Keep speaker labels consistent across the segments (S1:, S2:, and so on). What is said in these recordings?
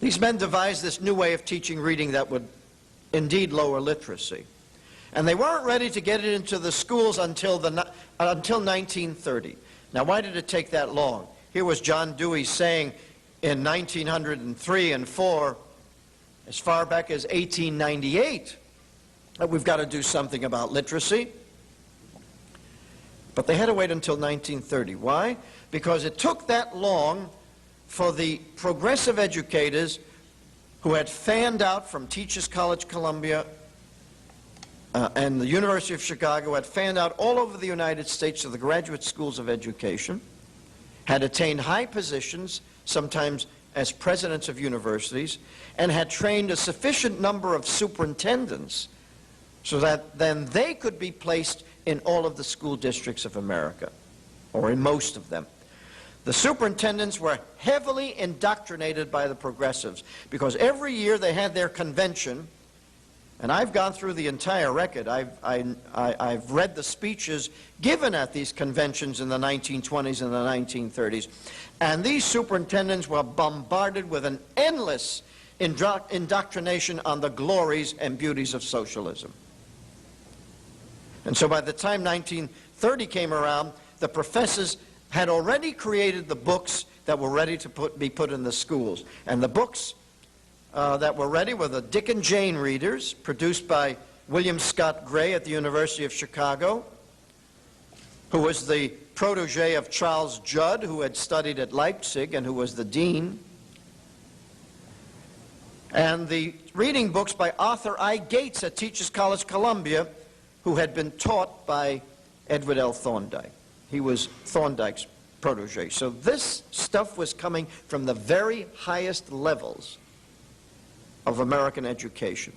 S1: These men devised this new way of teaching reading that would indeed lower literacy. And they weren't ready to get it into the schools until 1930. Now, why did it take that long? Here was John Dewey saying in 1903 and 4, as far back as 1898, that we've got to do something about literacy. But they had to wait until 1930. Why? Because it took that long for the progressive educators who had fanned out from Teachers College, Columbia, and the University of Chicago, had fanned out all over the United States to the graduate schools of education, had attained high positions, sometimes as presidents of universities, and had trained a sufficient number of superintendents so that then they could be placed in all of the school districts of America, or in most of them. The superintendents were heavily indoctrinated by the progressives because every year they had their convention, and I've gone through the entire record. I've read the speeches given at these conventions in the 1920s and the 1930s, and these superintendents were bombarded with an endless indoctrination on the glories and beauties of socialism. And so by the time 1930 came around, the professors had already created the books that were ready to be put in the schools. And the books that were ready were the Dick and Jane readers, produced by William Scott Gray at the University of Chicago, who was the protege of Charles Judd, who had studied at Leipzig and who was the dean. And the reading books by Arthur I. Gates at Teachers College, Columbia, who had been taught by Edward L. Thorndike. He was Thorndike's protege. So this stuff was coming from the very highest levels of American education.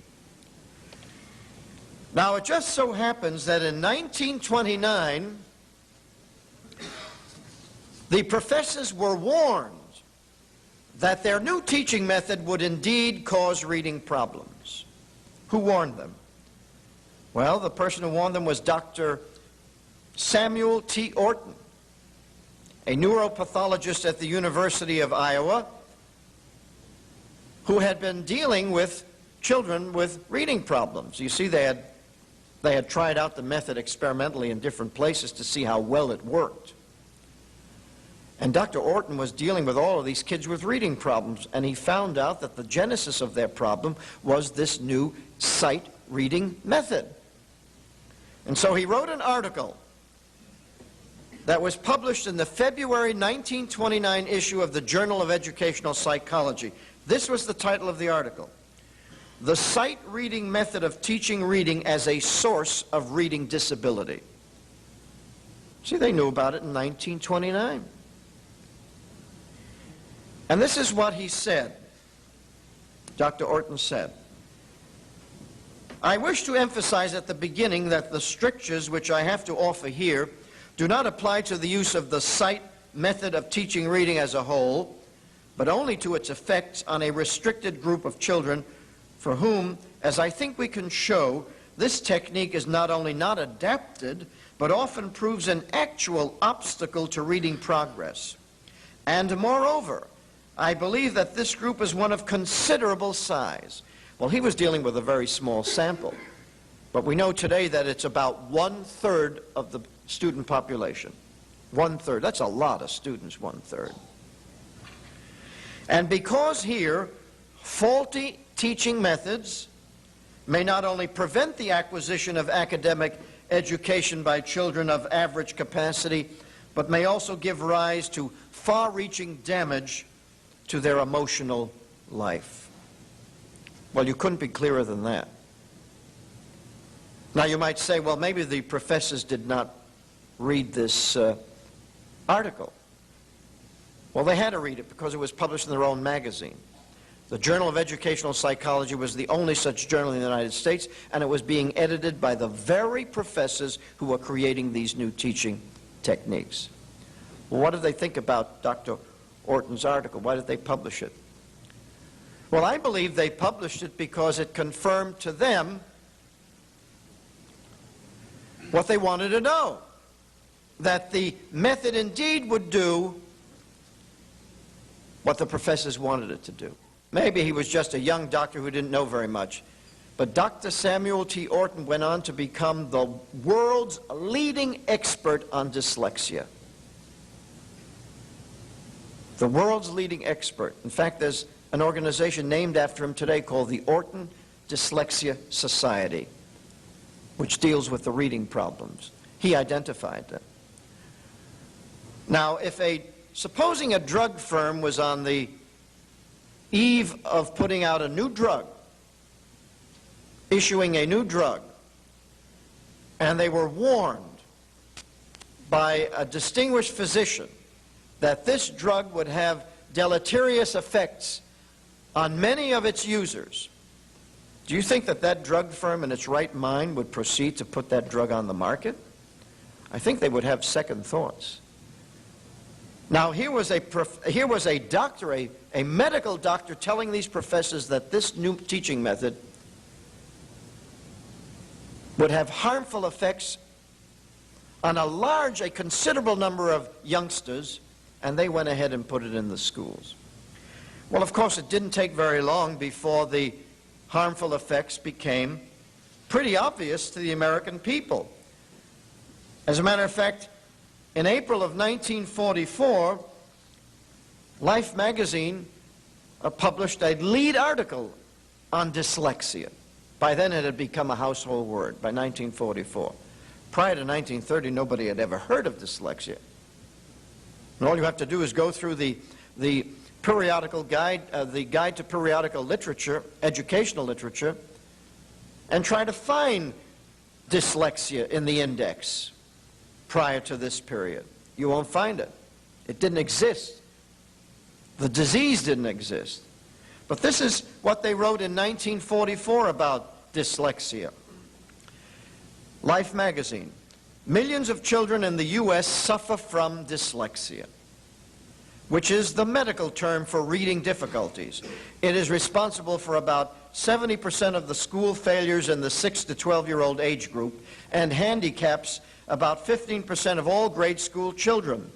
S1: Now, it just so happens that in 1929, the professors were warned that their new teaching method would indeed cause reading problems. Who warned them? Well, the person who warned them was Dr. Samuel T. Orton, a neuropathologist at the University of Iowa, who had been dealing with children with reading problems. You see, they had tried out the method experimentally in different places to see how well it worked. And Dr. Orton was dealing with all of these kids with reading problems, and he found out that the genesis of their problem was this new sight reading method. And so he wrote an article that was published in the February 1929 issue of the Journal of Educational Psychology. This was the title of the article: "The Sight Reading Method of Teaching Reading as a Source of Reading Disability." See, they knew about it in 1929. And this is what he said. Dr. Orton said, "I wish to emphasize at the beginning that the strictures which I have to offer here do not apply to the use of the sight method of teaching reading as a whole, but only to its effects on a restricted group of children for whom, as I think we can show, this technique is not only not adapted, but often proves an actual obstacle to reading progress. And moreover, I believe that this group is one of considerable size." Well, he was dealing with a very small sample, but we know today that it's about 1/3 of the student population. 1/3. That's a lot of students, 1/3. And because here, faulty teaching methods may not only prevent the acquisition of academic education by children of average capacity, but may also give rise to far-reaching damage to their emotional life. Well, you couldn't be clearer than that. Now, you might say, well, maybe the professors did not read this article. Well, they had to read it because it was published in their own magazine. The Journal of Educational Psychology was the only such journal in the United States, and it was being edited by the very professors who were creating these new teaching techniques. Well, what did they think about Dr. Orton's article? Why did they publish it? Well, I believe they published it because it confirmed to them what they wanted to know, that the method indeed would do what the professors wanted it to do. Maybe he was just a young doctor who didn't know very much. But Dr. Samuel T. Orton went on to become the world's leading expert on dyslexia. The world's leading expert. In fact, there's an organization named after him today called the Orton Dyslexia Society, which deals with the reading problems. He identified them. Now, supposing a drug firm was on the eve of putting out a new drug, issuing a new drug, and they were warned by a distinguished physician that this drug would have deleterious effects on many of its users, do you think that that drug firm in its right mind would proceed to put that drug on the market? I think they would have second thoughts. Now, here was a doctor, a medical doctor, telling these professors that this new teaching method would have harmful effects on a considerable number of youngsters, and they went ahead and put it in the schools. Well, of course, it didn't take very long before the harmful effects became pretty obvious to the American people. As a matter of fact, in April of 1944, Life magazine published a lead article on dyslexia. By then it had become a household word, by 1944. Prior to 1930, nobody had ever heard of dyslexia. And all you have to do is go through the periodical guide, the Guide to Periodical Literature, educational literature, and try to find dyslexia in the index prior to this period. You won't find it. It didn't exist. The disease didn't exist. But this is what they wrote in 1944 about dyslexia. Life magazine. Millions of children in the U.S. suffer from dyslexia, which is the medical term for reading difficulties. It is responsible for about 70% of the school failures in the 6 to 12-year-old age group and handicaps about 15% of all grade school children.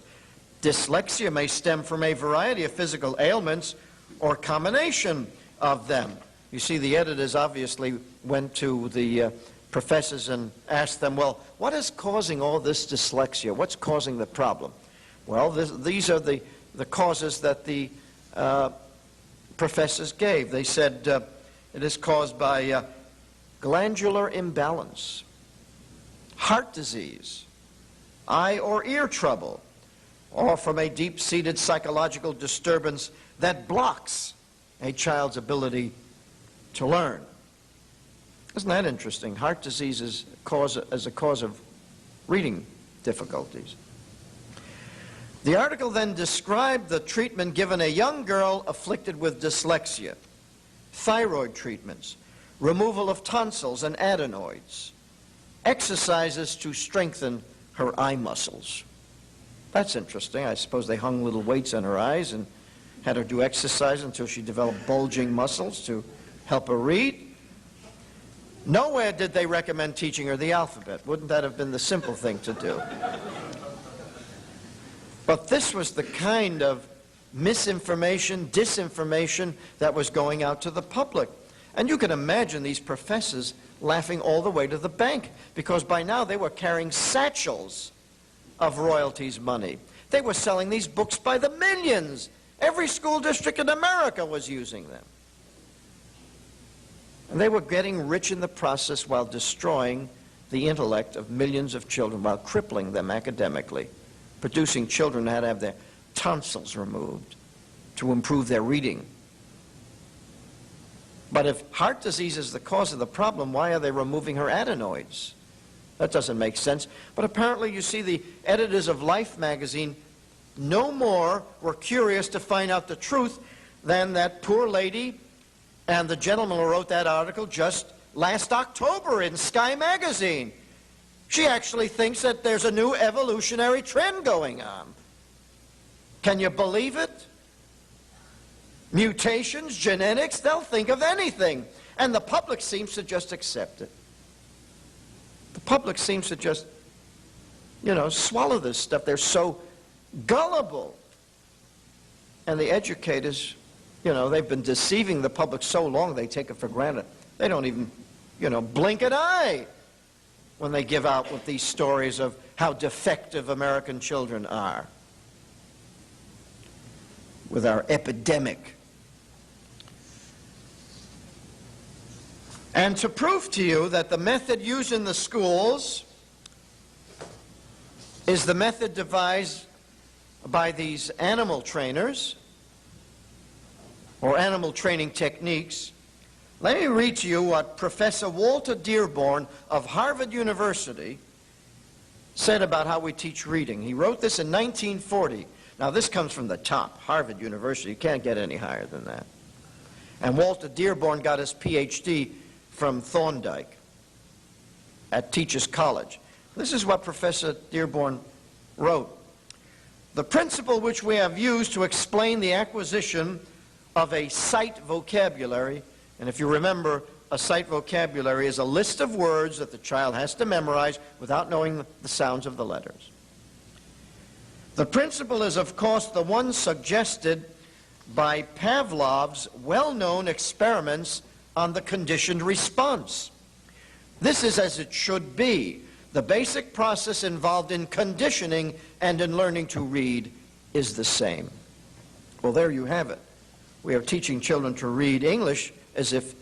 S1: Dyslexia may stem from a variety of physical ailments or combination of them. You see, the editors obviously went to the professors and asked them, well, what is causing all this dyslexia? What's causing the problem? Well, these are the causes that the professors gave. They said it is caused by glandular imbalance, heart disease, eye or ear trouble, or from a deep-seated psychological disturbance that blocks a child's ability to learn. Isn't that interesting? Heart disease is a cause of reading difficulties. The article then described the treatment given a young girl afflicted with dyslexia, thyroid treatments, removal of tonsils and adenoids, exercises to strengthen her eye muscles. That's interesting. I suppose they hung little weights on her eyes and had her do exercise until she developed bulging muscles to help her read. Nowhere did they recommend teaching her the alphabet. Wouldn't that have been the simple thing to do? But this was the kind of misinformation, disinformation that was going out to the public. And you can imagine these professors laughing all the way to the bank, because by now they were carrying satchels of royalties money. They were selling these books by the millions. Every school district in America was using them. And they were getting rich in the process while destroying the intellect of millions of children, while crippling them academically, producing children who had to have their tonsils removed to improve their reading. But if heart disease is the cause of the problem, why are they removing her adenoids? That doesn't make sense. But apparently, you see, the editors of Life magazine no more were curious to find out the truth than that poor lady and the gentleman who wrote that article just last October in Sky magazine. She actually thinks that there's a new evolutionary trend going on. Can you believe it? Mutations, genetics, they'll think of anything. And the public seems to just accept it. The public seems to just, swallow this stuff. They're so gullible. And the educators You know, they've been deceiving the public so long they take it for granted. They don't even, blink an eye when they give out with these stories of how defective American children are with our epidemic. And to prove to you that the method used in the schools is the method devised by these animal trainers or animal training techniques, let me read to you what Professor Walter Dearborn of Harvard University said about how we teach reading. He wrote this in 1940. Now this comes from the top, Harvard University. You can't get any higher than that. And Walter Dearborn got his PhD from Thorndike at Teachers College. This is what Professor Dearborn wrote. The principle which we have used to explain the acquisition of a sight vocabulary, and if you remember, a sight vocabulary is a list of words that the child has to memorize without knowing the sounds of the letters. The principle is, of course, the one suggested by Pavlov's well-known experiments on the conditioned response. This is as it should be. The basic process involved in conditioning and in learning to read is the same. Well, there you have it. We are teaching children to read English as if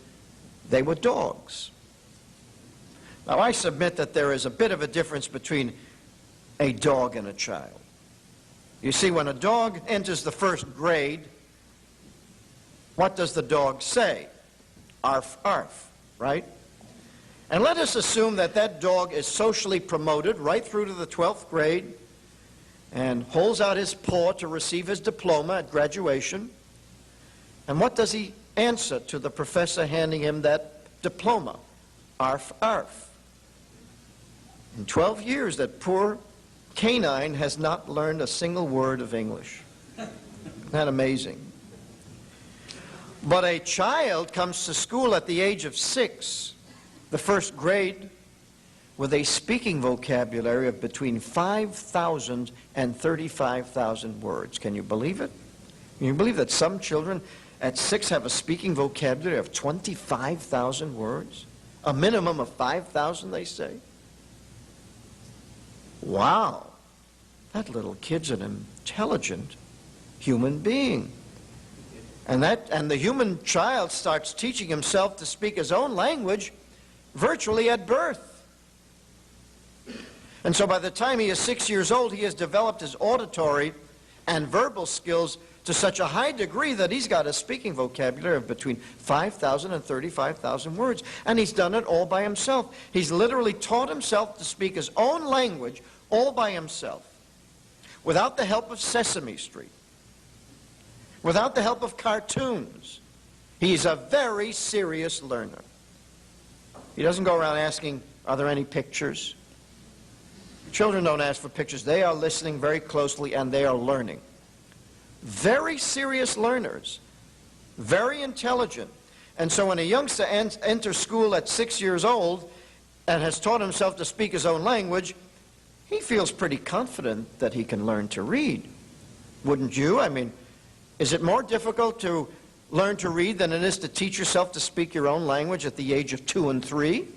S1: they were dogs. Now, I submit that there is a bit of a difference between a dog and a child. You see, when a dog enters the first grade, what does the dog say? Arf, arf, right? And let us assume that that dog is socially promoted right through to the 12th grade and holds out his paw to receive his diploma at graduation. And what does he answer to the professor handing him that diploma? Arf, arf. In 12 years, that poor canine has not learned a single word of English. Isn't that amazing? But a child comes to school at the age of 6, the first grade, with a speaking vocabulary of between 5,000 and 35,000 words. Can you believe it? Can you believe that some children at 6 have a speaking vocabulary of 25,000 words? A minimum of 5,000, they say. Wow. That little kid's an intelligent human being. And the human child starts teaching himself to speak his own language virtually at birth. And so by the time he is 6 years old, he has developed his auditory and verbal skills to such a high degree that he's got a speaking vocabulary of between 5,000 and 35,000 words. And he's done it all by himself. He's literally taught himself to speak his own language all by himself, without the help of Sesame Street, without the help of cartoons. He's a very serious learner. He doesn't go around asking, are there any pictures? Children don't ask for pictures. They are listening very closely and they are learning. Very serious learners, very intelligent. And so when a youngster enters school at 6 years old and has taught himself to speak his own language, he feels pretty confident that he can learn to read. Wouldn't you? I mean, is it more difficult to learn to read than it is to teach yourself to speak your own language at the age of 2 and 3?